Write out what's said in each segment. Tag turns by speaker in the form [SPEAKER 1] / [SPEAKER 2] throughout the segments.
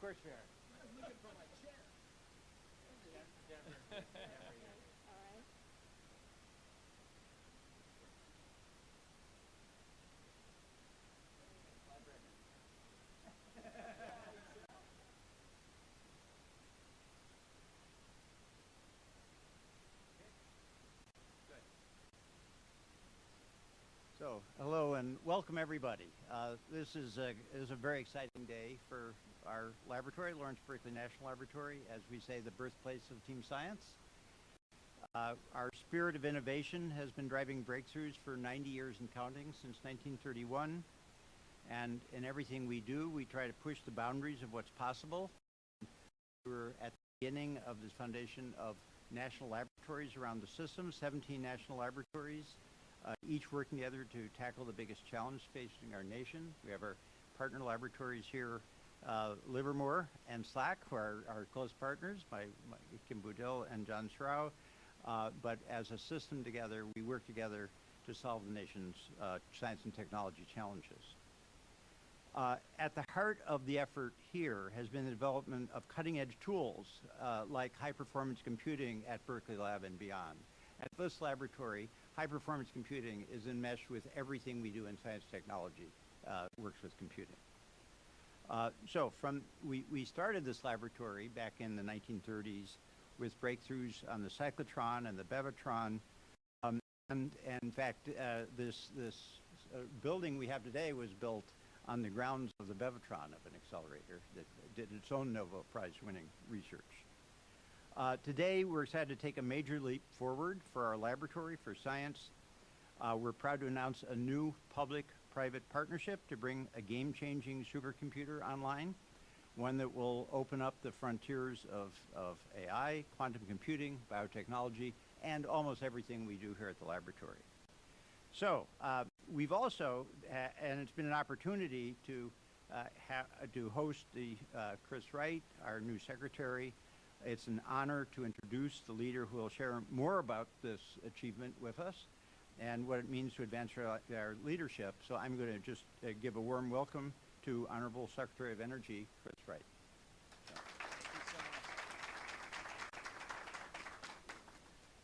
[SPEAKER 1] course we are.
[SPEAKER 2] I was looking for my chair.
[SPEAKER 3] All right.
[SPEAKER 1] So, hello and welcome everybody. This is a very exciting day for our laboratory, Lawrence Berkeley National Laboratory, as we say, the birthplace of team science. Our spirit of innovation has been driving breakthroughs for 90 years and counting since 1931. And in everything we do, we try to push the boundaries of what's possible. We're at the beginning of this foundation of national laboratories around the system, 17 national laboratories, each working together to tackle the biggest challenge facing our nation. We have our partner laboratories here, Livermore and SLAC, who are our close partners, Kim Boudil and John Schrow. But as a system together, we work together to solve the nation's science and technology challenges. At the heart of the effort here has been the development of cutting-edge tools like high-performance computing at Berkeley Lab and beyond. At this laboratory, high-performance computing is enmeshed with everything we do in science technology, works with computing. We started this laboratory back in the 1930s with breakthroughs on the cyclotron and the bevatron. And in fact, this building we have today was built on the grounds of the bevatron of an accelerator that did its own Nobel Prize-winning research. Today, we're excited to take a major leap forward for our laboratory for science. We're proud to announce a new public-private partnership to bring a game-changing supercomputer online, one that will open up the frontiers of AI, quantum computing, biotechnology, and almost everything we do here at the laboratory. So we've also, and it's been an opportunity to host Chris Wright, our new secretary. It's an honor to introduce the leader who will share more about this achievement with us and what it means to advance our leadership. So I'm going to just give a warm welcome to Honorable Secretary of Energy, Chris Wright.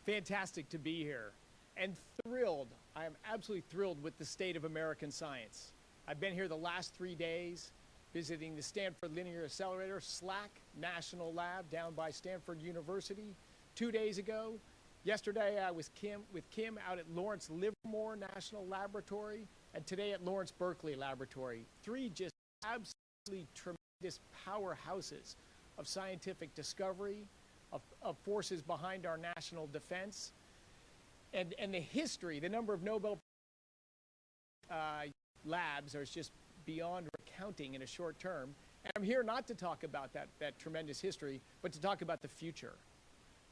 [SPEAKER 2] Fantastic to be here and thrilled. I am absolutely thrilled with the state of American science. I've been here the last 3 days visiting the Stanford Linear Accelerator, SLAC National Lab down by Stanford University 2 days ago. Yesterday I was with Kim out at Lawrence Livermore National Laboratory, and today at Lawrence Berkeley Laboratory. 3 just absolutely tremendous powerhouses of scientific discovery, of forces behind our national defense. And the history, the number of Nobel labs are just beyond recounting in a short term. And I'm here not to talk about that tremendous history, but to talk about the future.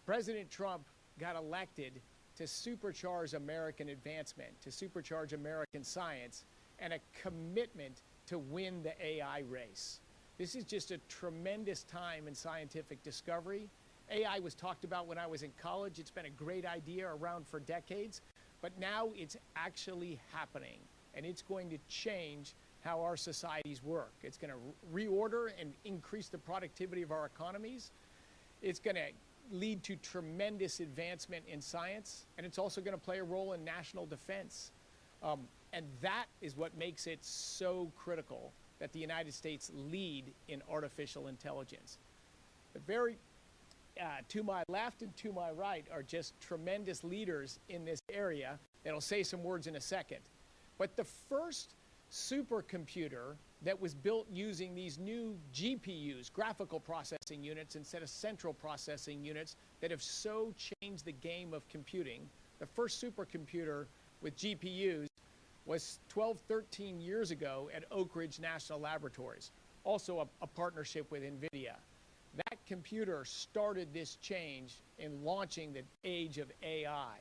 [SPEAKER 2] President Trump got elected to supercharge American advancement, to supercharge American science, and a commitment to win the AI race. This is just a tremendous time in scientific discovery. AI was talked about when I was in college. It's been a great idea around for decades, but now it's actually happening, and it's going to change how our societies work. It's going to reorder and increase the productivity of our economies. It's going to lead to tremendous advancement in science, and it's also going to play a role in national defense. And that is what makes it so critical that the United States lead in artificial intelligence. The very to my left and to my right are just tremendous leaders in this area that'll say some words in a second. But the first supercomputer that was built using these new GPUs, graphical processing units, instead of central processing units that have so changed the game of computing, the first supercomputer with GPUs was 12, 13 years ago at Oak Ridge National Laboratories, also a partnership with NVIDIA. That computer started this change in launching the age of AI.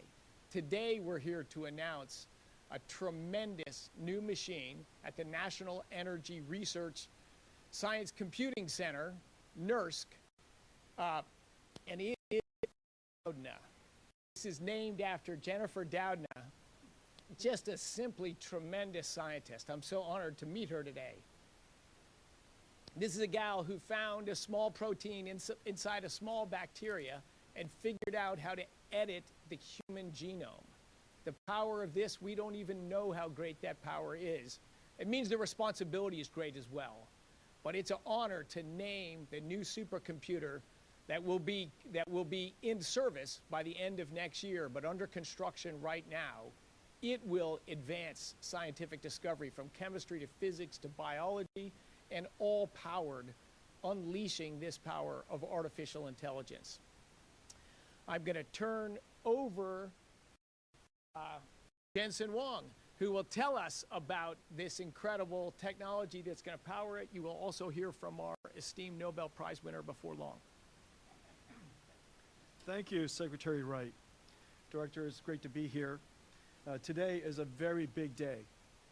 [SPEAKER 2] Today, we're here to announce a tremendous new machine at the National Energy Research Science Computing Center, NERSC, and it is Doudna. This is named after Jennifer Doudna, just a simply tremendous scientist. I'm so honored to meet her today. This is a gal who found a small protein inside a small bacteria and figured out how to edit the human genome. The power of this, we don't even know how great that power is. It means the responsibility is great as well. But it's an honor to name the new supercomputer that will be in service by the end of next year, but under construction right now. It will advance scientific discovery from chemistry to physics to biology, and all powered unleashing this power of artificial intelligence. I'm going to turn over Jensen Huang, who will tell us about this incredible technology that's going to power it. You will also hear from our esteemed Nobel Prize winner before long.
[SPEAKER 4] Thank you, Secretary Wright. Director, it's great to be here. Today is a very big day.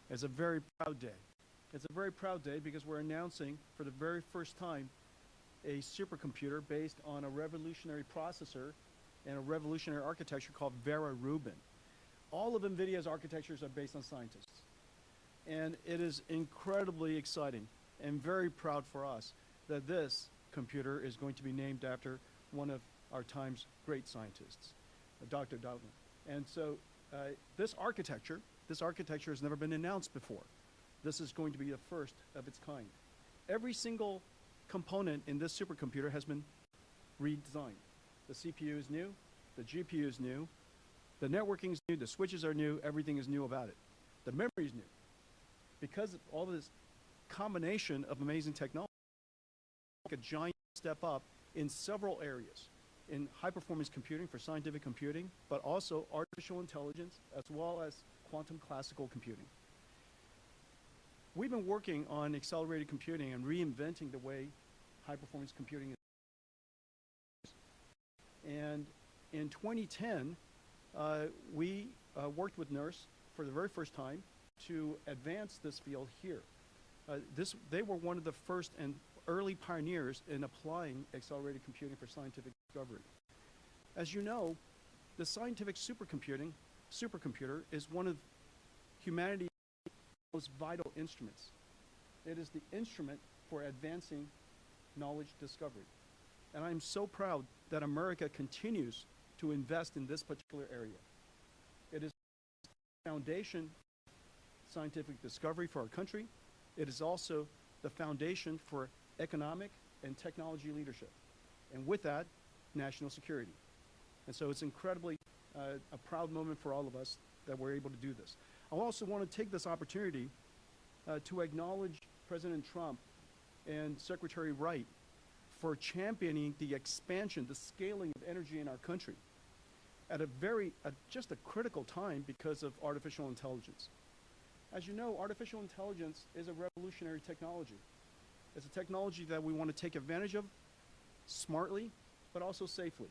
[SPEAKER 4] It's a very proud day. It's a very proud day because we're announcing for the very first time a supercomputer based on a revolutionary processor and a revolutionary architecture called Vera Rubin. All of NVIDIA's architectures are based on scientists. And it is incredibly exciting and very proud for us that this computer is going to be named after one of our time's great scientists, Dr. Doudna. And so this architecture has never been announced before. This is going to be the first of its kind. Every single component in this supercomputer has been redesigned. The CPU is new, the GPU is new, the networking is new, the switches are new, everything is new about it. The memory is new. Because of all this combination of amazing technology, a giant step up in several areas. In high-performance computing for scientific computing, but also artificial intelligence, as well as quantum classical computing. We've been working on accelerated computing and reinventing the way high-performance computing is. And in 2010, we worked with NERSC for the very first time to advance this field here. They were one of the first and early pioneers in applying accelerated computing for scientific discovery. As you know, the scientific supercomputer is one of humanity's most vital instruments. It is the instrument for advancing knowledge discovery. And I'm so proud that America continues to invest in this particular area. It is the foundation of scientific discovery for our country. It is also the foundation for economic and technology leadership. And with that, national security. And so it's incredibly a proud moment for all of us that we're able to do this. I also want to take this opportunity to acknowledge President Trump and Secretary Wright for championing the expansion, the scaling of energy in our country at just a critical time because of artificial intelligence. As you know, artificial intelligence is a revolutionary technology. It's a technology that we want to take advantage of smartly, but also safely.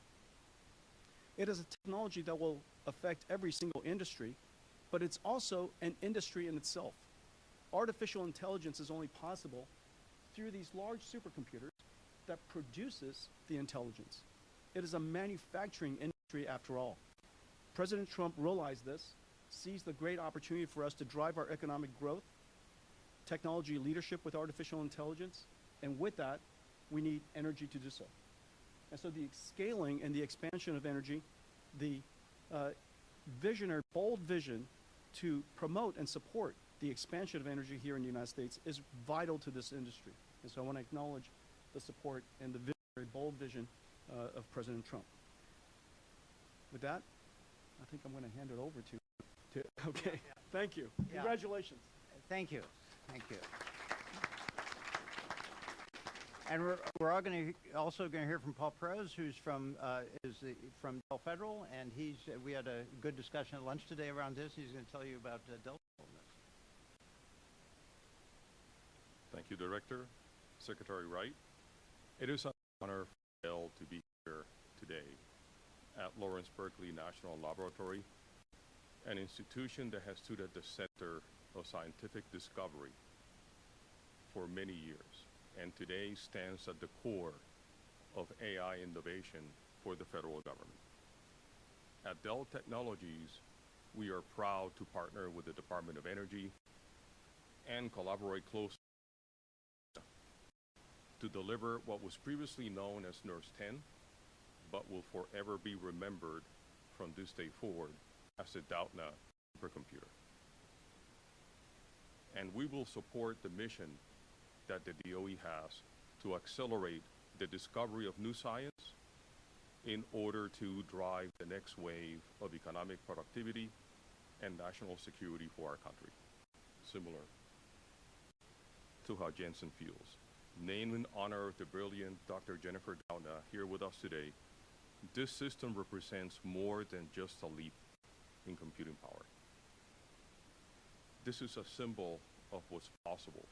[SPEAKER 4] It is a technology that will affect every single industry, but it's also an industry in itself. Artificial intelligence is only possible through these large supercomputers that produces the intelligence. It is a manufacturing industry after all. President Trump realized this, sees the great opportunity for us to drive our economic growth, technology leadership with artificial intelligence, and with that, we need energy to do so. And so the scaling and the expansion of energy, the visionary, bold vision to promote and support the expansion of energy here in the United States is vital to this industry. And so I want to acknowledge the support and the visionary, bold vision of President Trump. With that, I think I'm going to hand it over to okay, yeah. Thank you. Yeah. Congratulations.
[SPEAKER 1] Thank you. Thank you. And we're all also going to hear from Paul Perez, who's from Dell Federal, and we had a good discussion at lunch today around this. He's going to tell you about Dell.
[SPEAKER 5] Thank you, Director. Secretary Wright. It is an honor for Dell to be here today at Lawrence Berkeley National Laboratory, an institution that has stood at the center of scientific discovery for many years, and today stands at the core of AI innovation for the federal government. At Dell Technologies, we are proud to partner with the Department of Energy and collaborate closely to deliver what was previously known as NERSC 10, but will forever be remembered from this day forward as the Doudna supercomputer. And we will support the mission that the DOE has to accelerate the discovery of new science in order to drive the next wave of economic productivity and national security for our country, similar to how Jensen feels. Named in honor of the brilliant Dr. Jennifer Doudna here with us today, this system represents more than just a leap in computing power. This is a symbol of what's possible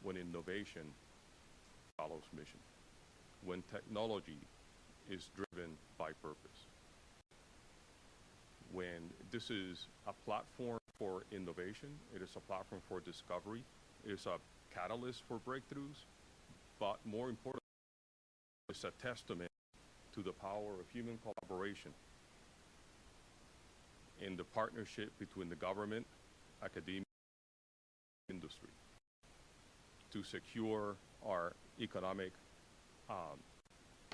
[SPEAKER 5] when innovation follows mission, when technology is driven by purpose, when this is a platform for innovation, it is a platform for discovery, it is a catalyst for breakthroughs, but more importantly, it's a testament to the power of human collaboration in the partnership between the government, academia, and industry to secure our economic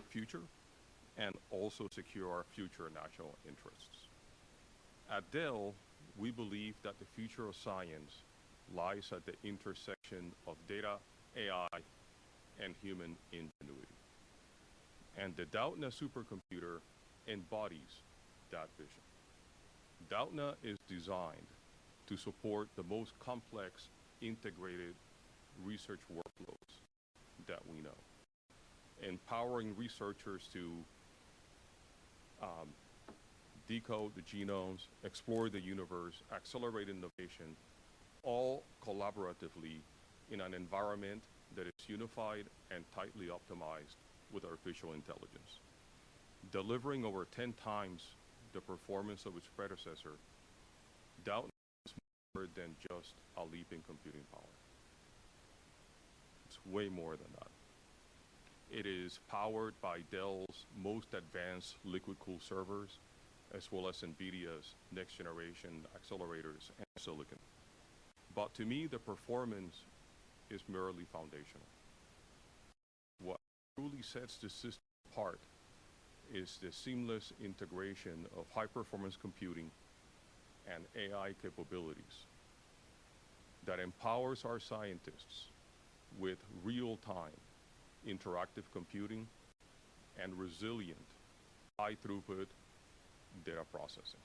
[SPEAKER 5] future and also secure our future national interests. At Dell, we believe that the future of science lies at the intersection of data, AI, and human ingenuity. And the Doudna supercomputer embodies that vision. Doudna is designed to support the most complex integrated research workloads that we know, empowering researchers to decode the genomes, explore the universe, accelerate innovation, all collaboratively in an environment that is unified and tightly optimized with artificial intelligence, delivering over 10 times the performance of its predecessor. Doudna is more than just a leap in computing power. It's way more than that. It is powered by Dell's most advanced liquid-cooled servers, as well as NVIDIA's next-generation accelerators and silicon. But to me, the performance is merely foundational. What truly sets the system apart is the seamless integration of high-performance computing and AI capabilities that empowers our scientists with real-time interactive computing and resilient, high-throughput data processing.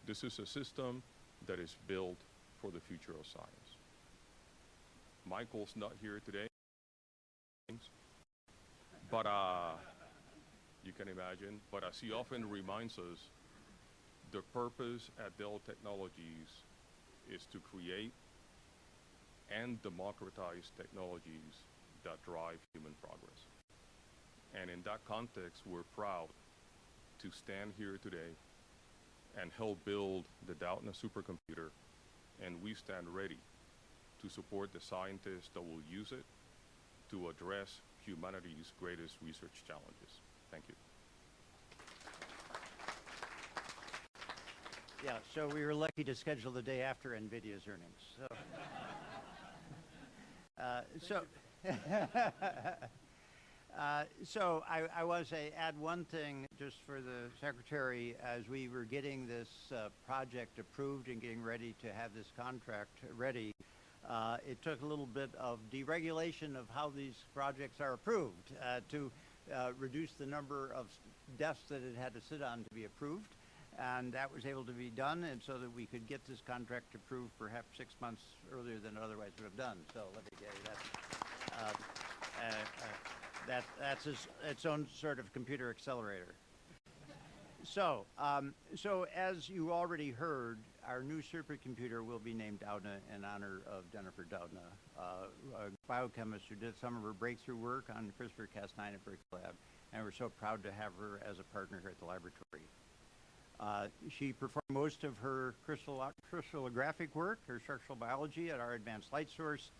[SPEAKER 5] This is a system that is built for the future of science. Michael's not here today, but you can imagine, but as he often reminds us, the purpose at Dell Technologies is to create and democratize technologies that drive human progress. And in that context, we're proud to stand here today and help build the Doudna supercomputer, and we stand ready to support the scientists that will use it to address humanity's greatest research challenges. Thank you.
[SPEAKER 1] Yeah, so we were lucky to schedule the day after NVIDIA's earnings. So I want to say, add one thing just for the Secretary. As we were getting this project approved and getting ready to have this contract ready, it took a little bit of deregulation of how these projects are approved to reduce the number of desks that it had to sit on to be approved. And that was able to be done, and so that we could get this contract approved perhaps 6 months earlier than otherwise would have done. So let me tell you, that's its own sort of computer accelerator. So, so as you already heard, our new supercomputer will be named Doudna in honor of Jennifer Doudna, a biochemist who did some of her breakthrough work on CRISPR-Cas9 at Berkeley Lab, and we're so proud to have her as a partner here at the laboratory. She performed most of her crystallographic work, her structural biology, at our advanced light source,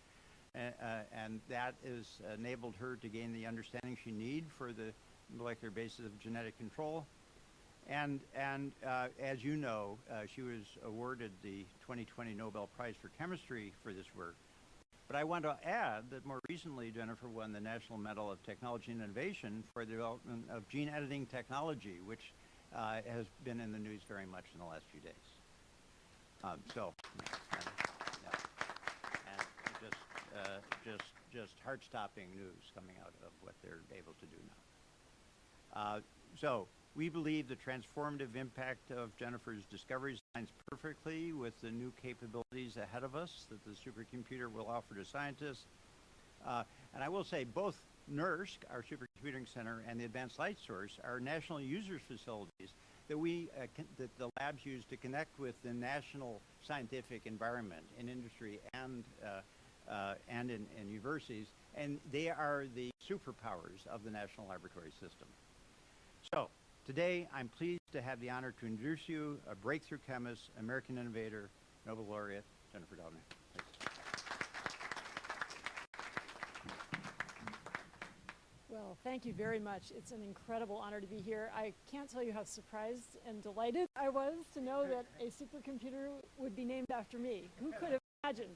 [SPEAKER 1] and that has enabled her to gain the understanding she needs for the molecular basis of genetic control. And as you know, she was awarded the 2020 Nobel Prize for Chemistry for this work. But I want to add that more recently, Jennifer won the National Medal of Technology and Innovation for the development of gene editing technology, which has been in the news very much in the last few days. And just heart-stopping news coming out of what they're able to do now. So we believe the transformative impact of Jennifer's discoveries aligns perfectly with the new capabilities ahead of us that the supercomputer will offer to scientists. And I will say both NERSC, our supercomputing center, and the Advanced Light Source are national users facilities that that the labs use to connect with the national scientific environment in industry and in universities, and they are the superpowers of the national laboratory system. So today, I'm pleased to have the honor to introduce you a breakthrough chemist, American innovator, Nobel laureate, Jennifer Doudna.
[SPEAKER 3] Well, thank you very much. It's an incredible honor to be here. I can't tell you how surprised and delighted I was to know that a supercomputer would be named after me. Who could have imagined?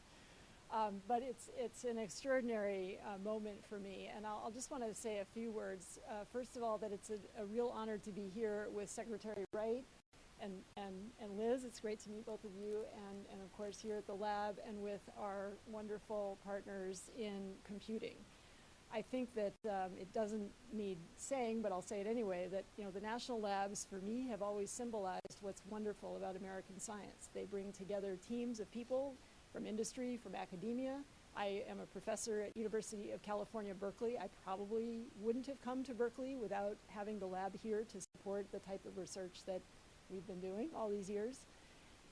[SPEAKER 3] But it's an extraordinary moment for me, and I'll just want to say a few words. First of all, that it's a real honor to be here with Secretary Wright and Liz. It's great to meet both of you, and of course here at the lab, and with our wonderful partners in computing. I think that it doesn't need saying, but I'll say it anyway, that the national labs for me have always symbolized what's wonderful about American science. They bring together teams of people from industry, from academia. I am a professor at University of California, Berkeley. I probably wouldn't have come to Berkeley without having the lab here to support the type of research that we've been doing all these years.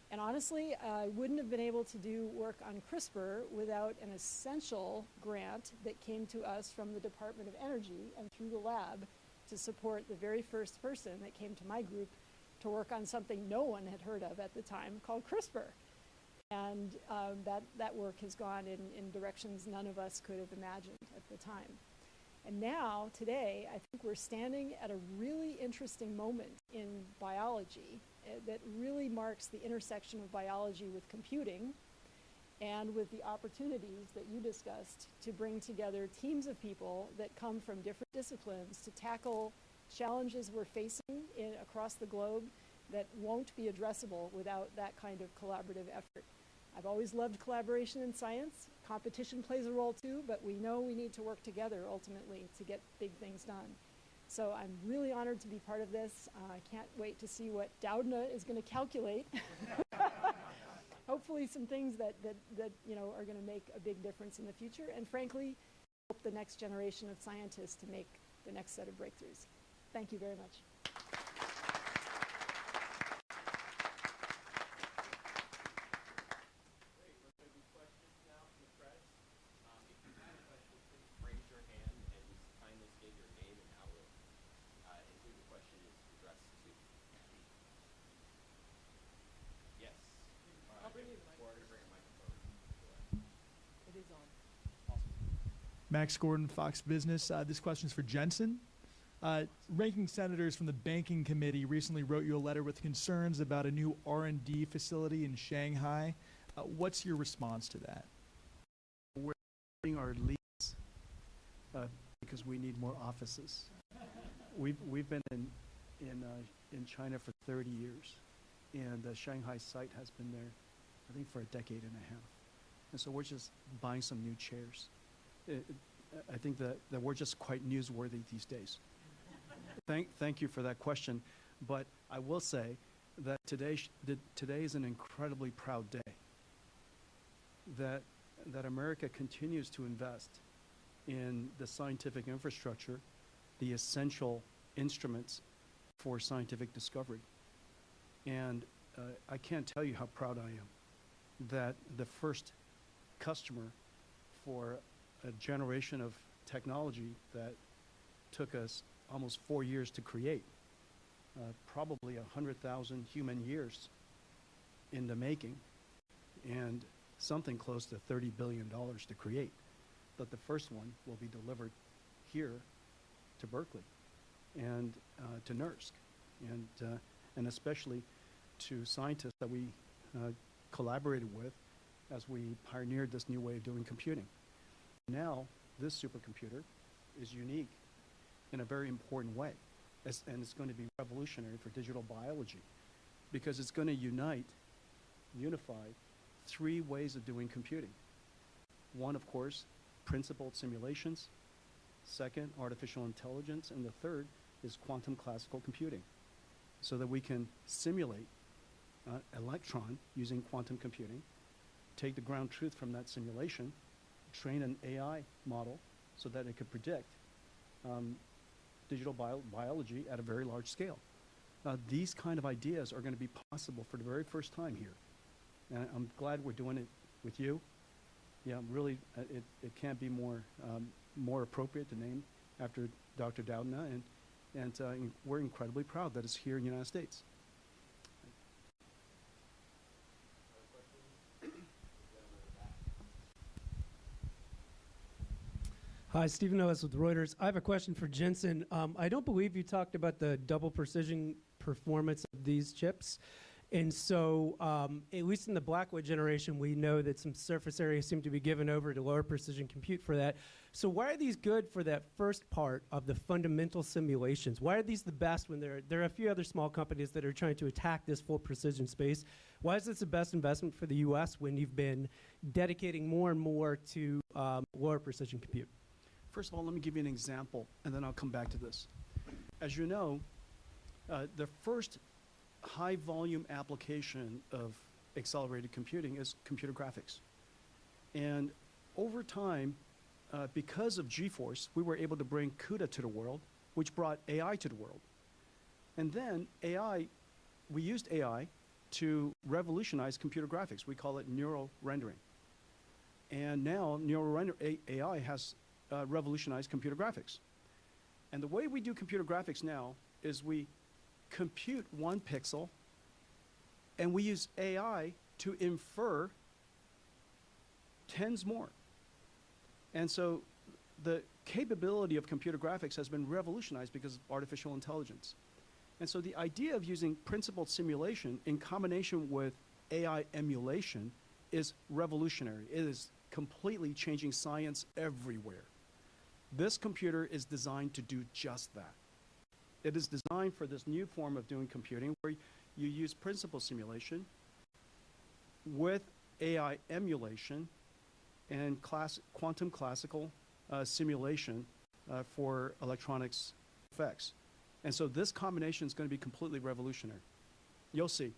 [SPEAKER 3] And honestly, I wouldn't have been able to do work on CRISPR without an essential grant that came to us from the Department of Energy and through the lab to support the very first person that came to my group to work on something no one had heard of at the time called CRISPR. And that work has gone in directions none of us could have imagined at the time. And now, today, I think we're standing at a really interesting moment in biology that really marks the intersection of biology with computing and with the opportunities that you discussed to bring together teams of people that come from different disciplines to tackle challenges we're facing across the globe that won't be addressable without that kind of collaborative effort. I've always loved collaboration in science. Competition plays a role too, but we know we need to work together ultimately to get big things done. So I'm really honored to be part of this. I can't wait to see what Doudna is going to calculate. Hopefully some things that are going to make a big difference in the future, and frankly, help the next generation of scientists to make the next set of breakthroughs. Thank you very much.
[SPEAKER 6] Max Gordon, Fox Business. This question is for Jensen. Ranking senators from the Banking Committee recently wrote you a letter with concerns about a new R&D facility in Shanghai. What's your response to that?
[SPEAKER 4] We're getting our leads because we need more offices. We've been in China for 30 years, and the Shanghai site has been there, I think, for a decade and a half. And so we're just buying some new chairs. I think that we're just quite newsworthy these days. Thank you for that question. But I will say that today is an incredibly proud day. That America continues to invest in the scientific infrastructure, the essential instruments for scientific discovery. And I can't tell you how proud I am that the first customer for a generation of technology that took us almost 4 years to create, probably 100,000 human years in the making, and something close to $30 billion to create, that the first one will be delivered here to Berkeley and to NERSC, and especially to scientists that we collaborated with as we pioneered this new way of doing computing. Now, this supercomputer is unique in a very important way, and it's going to be revolutionary for digital biology because it's going to unify 3 ways of doing computing. One, of course, principled simulations. Second, artificial intelligence. And the third is quantum classical computing, so that we can simulate electron using quantum computing, take the ground truth from that simulation, train an AI model so that it could predict digital biology at a very large scale. These kind of ideas are going to be possible for the very first time here. And I'm glad we're doing it with you. Yeah, really, it can't be more appropriate to name after Dr. Doudna, and we're incredibly proud that it's here in the United States.
[SPEAKER 7] Hi, Stephen Ellis with Reuters. I have a question for Jensen. I don't believe you talked about the double precision performance of these chips. And so, at least in the Blackwood generation, we know that some surface areas seem to be given over to lower precision compute for that. So why are these good for that first part of the fundamental simulations? Why are these the best when there are a few other small companies that are trying to attack this full precision space? Why is this the best investment for the US when you've been dedicating more and more to lower precision compute?
[SPEAKER 4] First of all, let me give you an example, and then I'll come back to this. As you know, the first high volume application of accelerated computing is computer graphics. And over time, because of GeForce, we were able to bring CUDA to the world, which brought AI to the world. And then we used AI to revolutionize computer graphics. We call it neural rendering. And now AI has revolutionized computer graphics. And the way we do computer graphics now is we compute 1 pixel, and we use AI to infer tens more. And so the capability of computer graphics has been revolutionized because of artificial intelligence. And so the idea of using principled simulation in combination with AI emulation is revolutionary. It is completely changing science everywhere. This computer is designed to do just that. It is designed for this new form of doing computing where you use principal simulation with AI emulation and quantum classical simulation for electronics effects. And so this combination is going to be completely revolutionary. You'll see.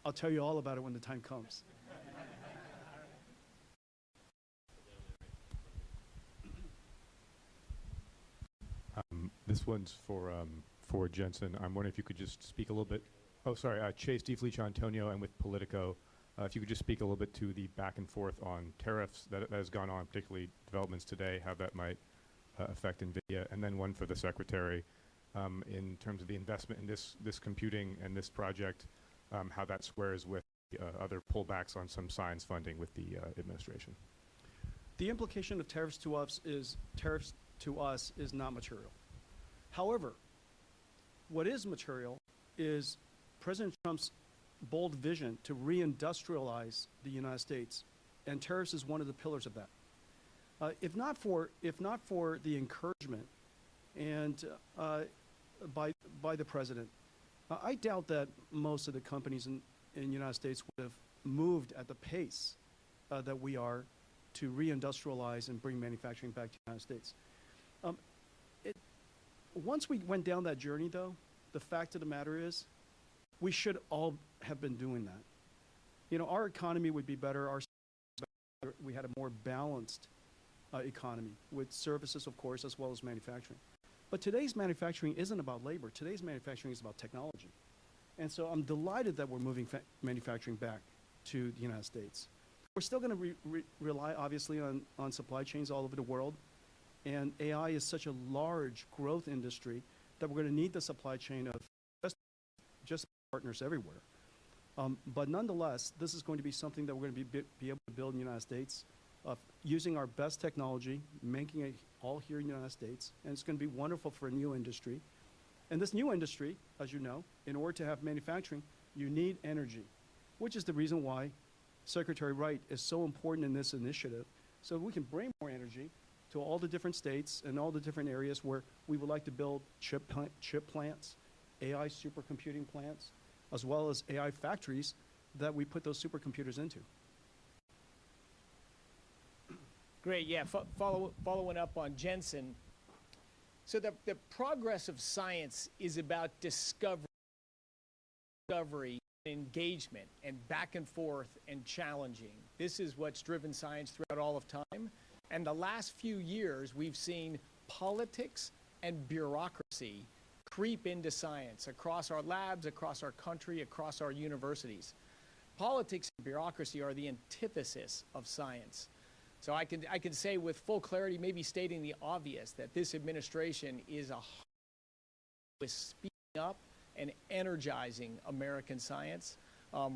[SPEAKER 4] I'll tell you all about it when the time comes.
[SPEAKER 8] This one's for Jensen. I'm wondering if you could just speak a little bit. Oh, sorry, Chase DeFelice Antonio. I'm with Politico. If you could just speak a little bit to the back and forth on tariffs that has gone on, particularly developments today, how that might affect NVIDIA. And then one for the Secretary in terms of the investment in this computing and this project, how that squares with other pullbacks on some science funding with the administration.
[SPEAKER 4] The implication of tariffs to us is not material. However, what is material is President Trump's bold vision to reindustrialize the United States, and tariffs is one of the pillars of that. If not for the encouragement and by the president, I doubt that most of the companies in the United States would have moved at the pace that we are to reindustrialize and bring manufacturing back to the United States. Once we went down that journey, though, the fact of the matter is we should all have been doing that. You know, our economy would be better, we had a more balanced economy with services, of course, as well as manufacturing. But today's manufacturing isn't about labor. Today's manufacturing is about technology. And so I'm delighted that we're moving manufacturing back to the United States. We're still going to rely, obviously, on supply chains all over the world. And AI is such a large growth industry that we're going to need the supply chain of just partners everywhere. But nonetheless, this is going to be something that we're going to be able to build in the United States, using our best technology, making it all here in the United States. And it's going to be wonderful for a new industry. And this new industry, as you know, in order to have manufacturing, you need energy, which is the reason why Secretary Wright is so important in this initiative, so we can bring more energy to all the different states and all the different areas where we would like to build chip plants, AI supercomputing plants, as well as AI factories that we put those supercomputers into.
[SPEAKER 2] Great, yeah, following up on Jensen. So the progress of science is about discovery, engagement, and back and forth and challenging. This is what's driven science throughout all of time. And the last few years, we've seen politics and bureaucracy creep into science across our labs, across our country, across our universities. Politics and bureaucracy are the antithesis of science. So I can say with full clarity, maybe stating the obvious, that this administration is with speeding up and energizing American science,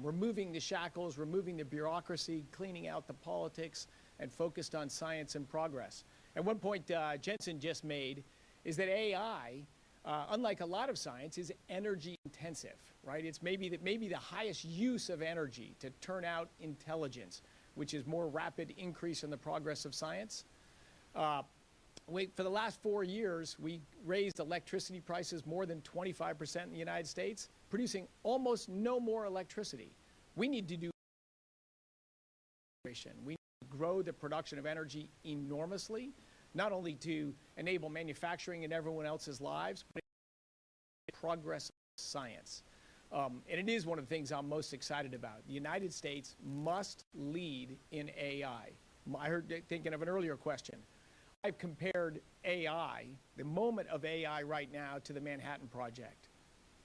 [SPEAKER 2] removing the shackles, removing the bureaucracy, cleaning out the politics, and focused on science and progress. And one point Jensen just made is that AI, unlike a lot of science, is energy intensive, right? It's maybe the highest use of energy to turn out intelligence, which is more rapid increase in the progress of science. For the last 4 years, we raised electricity prices more than 25% in the United States, producing almost no more electricity. We need to do we need to grow the production of energy enormously, not only to enable manufacturing in everyone else's lives, but progress of science. And it is one of the things I'm most excited about. The United States must lead in AI. I heard, thinking of an earlier question, I've compared AI, the moment of AI right now, to the Manhattan Project.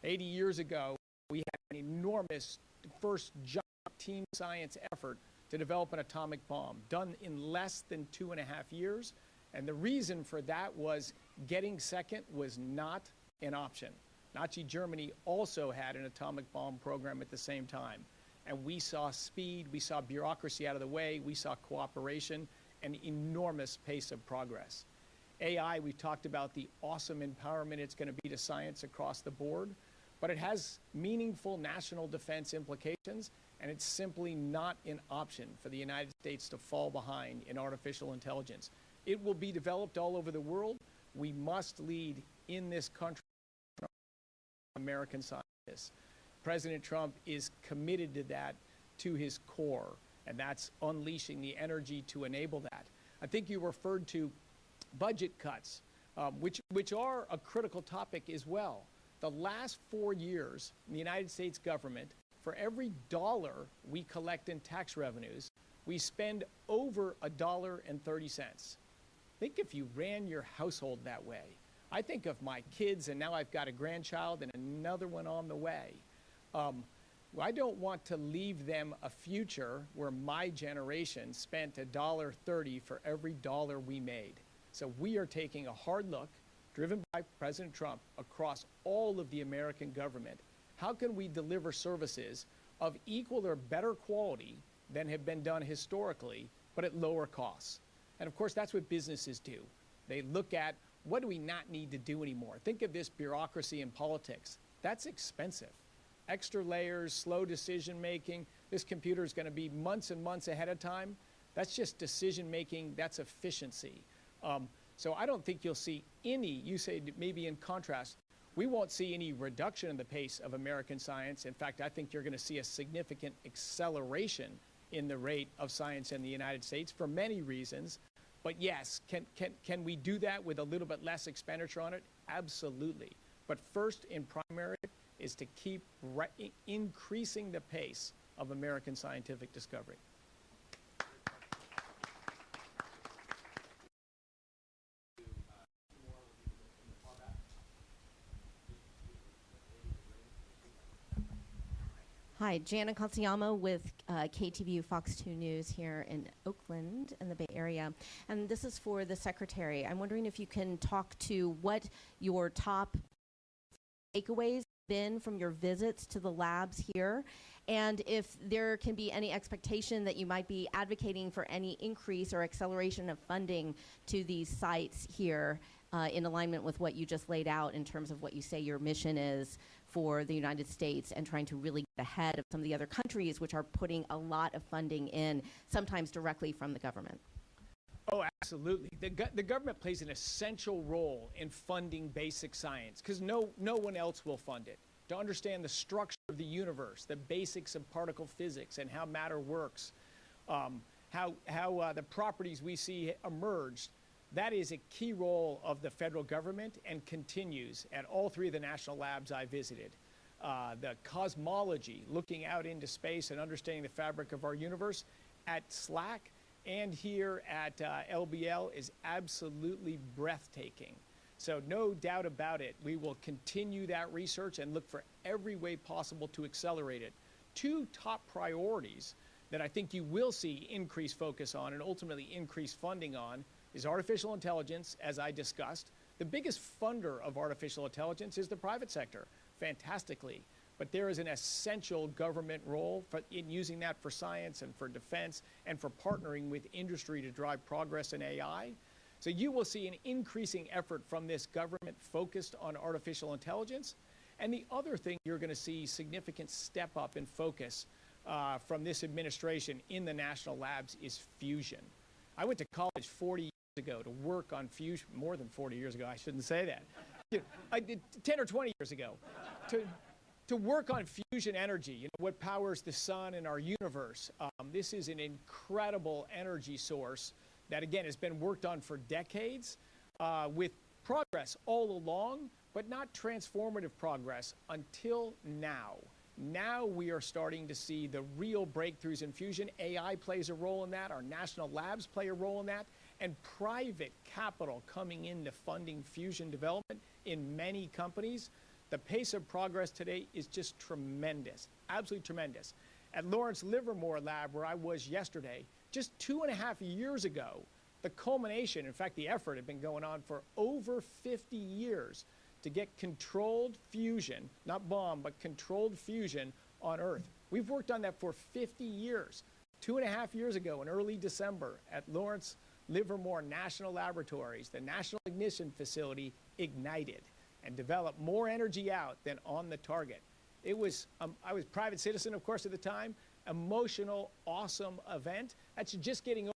[SPEAKER 2] 80 years ago, we had an enormous first giant team science effort to develop an atomic bomb, done in less than 2.5 years. And the reason for that was getting second was not an option. Nazi Germany also had an atomic bomb program at the same time. And we saw speed, we saw bureaucracy out of the way, we saw cooperation, and enormous pace of progress. AI, we've talked about the awesome empowerment it's going to be to science across the board, but it has meaningful national defense implications, and it's simply not an option for the United States to fall behind in artificial intelligence. It will be developed all over the world. We must lead in this country. American scientists. President Trump is committed to that to his core, and that's unleashing the energy to enable that. I think you referred to budget cuts, which are a critical topic as well. The last 4 years in the United States government, for every dollar we collect in tax revenues, we spend over $1.30. Think if you ran your household that way. I think of my kids, and now I've got a grandchild and another one on the way. I don't want to leave them a future where my generation spent $1.30 for every dollar we made. So we are taking a hard look, driven by President Trump, across all of the American government. How can we deliver services of equal or better quality than have been done historically, but at lower costs? And of course, that's what businesses do. They look at, what do we not need to do anymore? Think of this bureaucracy in politics. That's expensive. Extra layers, slow decision making. This computer is going to be months and months ahead of time. That's just decision making. That's efficiency. So I don't think you'll see any, you say maybe in contrast, we won't see any reduction in the pace of American science. In fact, I think you're going to see a significant acceleration in the rate of science in the United States for many reasons. But yes, can we do that with a little bit less expenditure on it? Absolutely. But first in primary is to keep increasing the pace of American scientific discovery.
[SPEAKER 9] Hi, Jana Katsuyama with KTVU Fox 2 News here in Oakland in the Bay Area. And this is for the Secretary. I'm wondering if you can talk to what your top takeaways have been from your visits to the labs here, and if there can be any expectation that you might be advocating for any increase or acceleration of funding to these sites here in alignment with what you just laid out in terms of what you say your mission is for the United States and trying to really get ahead of some of the other countries which are putting a lot of funding in, sometimes directly from the government?
[SPEAKER 2] Oh, absolutely. The government plays an essential role in funding basic science because no one else will fund it. To understand the structure of the universe, the basics of particle physics and how matter works, how the properties we see emerged, that is a key role of the federal government and continues at all three of the national labs I visited. The cosmology, looking out into space and understanding the fabric of our universe at SLAC and here at LBL is absolutely breathtaking. So no doubt about it, we will continue that research and look for every way possible to accelerate it. Two top priorities that I think you will see increased focus on and ultimately increased funding on is artificial intelligence, as I discussed. The biggest funder of artificial intelligence is the private sector, fantastically. But there is an essential government role in using that for science and for defense and for partnering with industry to drive progress in AI. So you will see an increasing effort from this government focused on artificial intelligence. And the other thing you're going to see significant step up in focus from this administration in the national labs is fusion. I went to college 40 years ago to work on fusion, more than 40 years ago, I shouldn't say that. I did 10 or 20 years ago to work on fusion energy, what powers the sun and our universe. This is an incredible energy source that, again, has been worked on for decades with progress all along, but not transformative progress until now. Now we are starting to see the real breakthroughs in fusion. AI plays a role in that. Our national labs play a role in that. And private capital coming into funding fusion development in many companies. The pace of progress today is just tremendous, absolutely tremendous. At Lawrence Livermore Lab, where I was yesterday, just 2.5 years ago, the culmination, in fact, the effort had been going on for over 50 years to get controlled fusion, not bomb, but controlled fusion on Earth. We've worked on that for 50 years. 2.5 years ago, in early December, at Lawrence Livermore National Laboratories, the National Ignition Facility ignited and developed more energy out than on the target. It was, I was a private citizen, of course, at the time, emotional, awesome event. That's just getting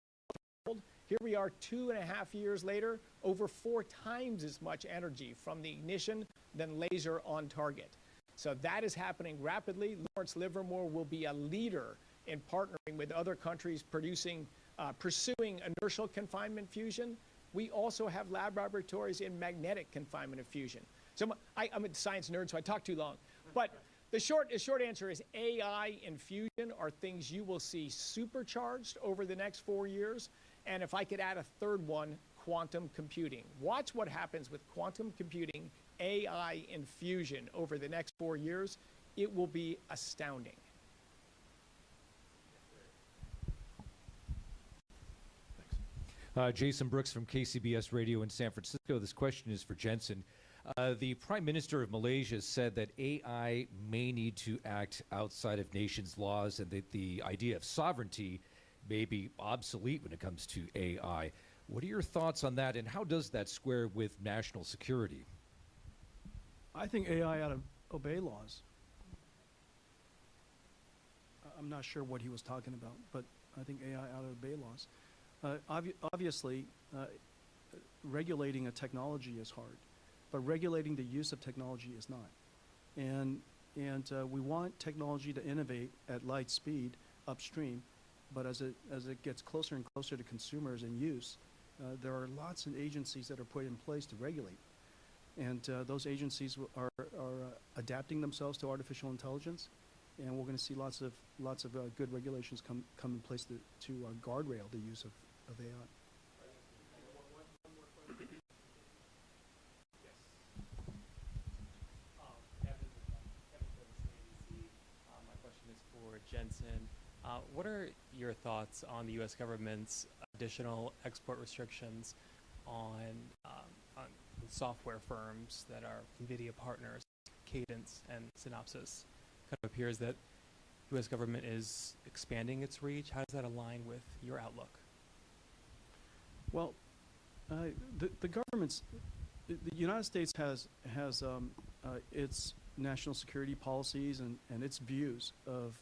[SPEAKER 2] old. Here we are 2.5 years later, over 4 times as much energy from the ignition than laser on target. So that is happening rapidly. Lawrence Livermore will be a leader in partnering with other countries pursuing inertial confinement fusion. We also have laboratories in magnetic confinement of fusion. So I'm a science nerd, so I talk too long. But the short answer is AI and fusion are things you will see supercharged over the next 4 years. And if I could add a third one, quantum computing. Watch what happens with quantum computing, AI, and fusion over the next 4 years. It will be astounding.
[SPEAKER 10] Jason Brooks from KCBS Radio in San Francisco. This question is for Jensen. The Prime Minister of Malaysia said that AI may need to act outside of nations' laws and that the idea of sovereignty may be obsolete when it comes to AI. What are your thoughts on that, and how does that square with national security?
[SPEAKER 4] I think AI ought to obey laws. I'm not sure what he was talking about, but I think AI ought to obey laws. Obviously, regulating a technology is hard, but regulating the use of technology is not. And we want technology to innovate at light speed upstream, but as it gets closer and closer to consumers and use, there are lots of agencies that are put in place to regulate. And those agencies are adapting themselves to artificial intelligence, and we're going to see lots of good regulations come in place to guardrail the use of AI.
[SPEAKER 11] My question is for Jensen. What are your thoughts on the U.S. government's additional export restrictions on software firms that are NVIDIA partners, Cadence and Synopsys? Kind of appears that the U.S. government is expanding its reach. How does that align with your outlook?
[SPEAKER 4] Well, the government's, the United States has its national security policies and its views of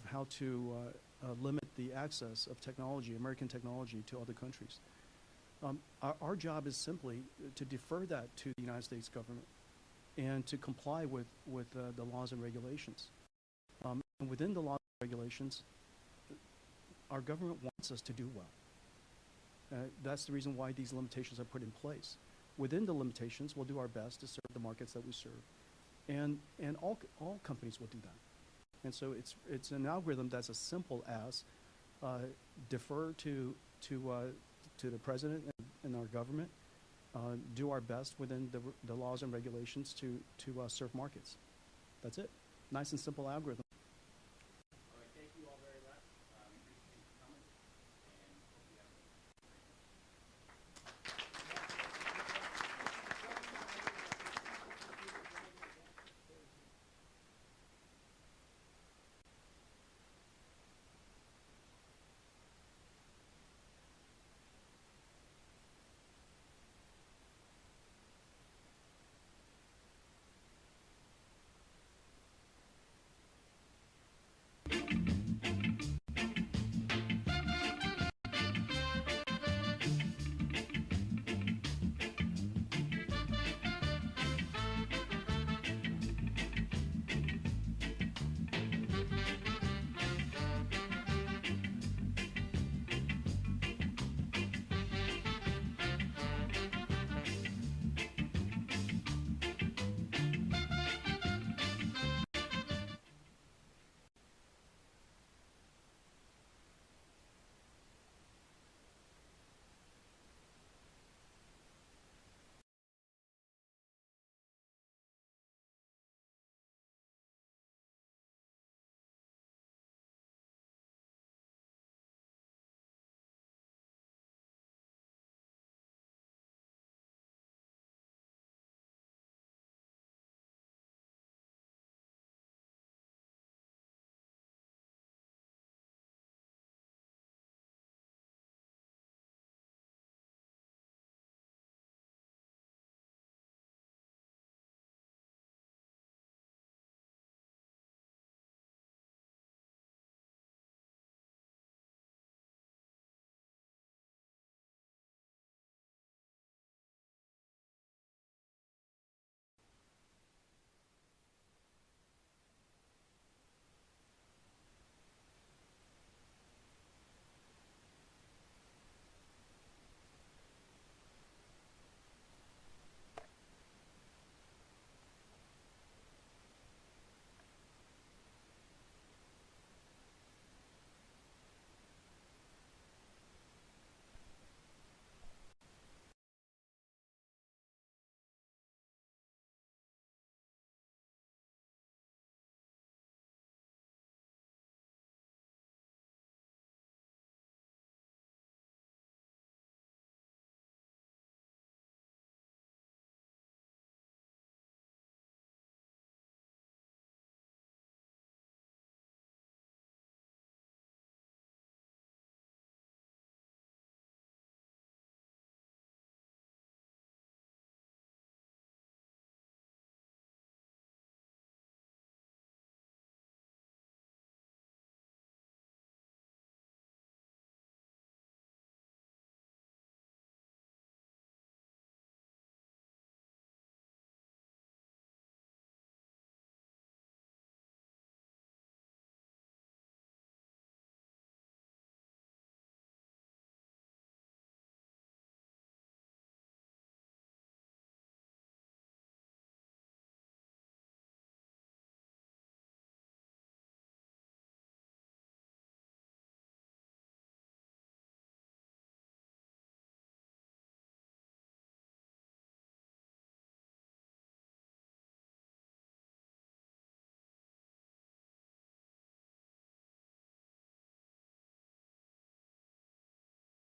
[SPEAKER 4] how to limit the access of technology, American technology, to other countries. Our job is simply to defer that to the United States government and to comply with the laws and regulations. And within the laws and regulations, our government wants us to do well. That's the reason why these limitations are put in place. Within the limitations, we'll do our best to serve the markets that we serve. And all companies will do that. And so it's an algorithm that's as simple as defer to the president and our government, do our best within the laws and regulations to serve markets. That's it. Nice and simple algorithm.
[SPEAKER 12] All right, thank you all very much. We appreciate your comments, and hope you have a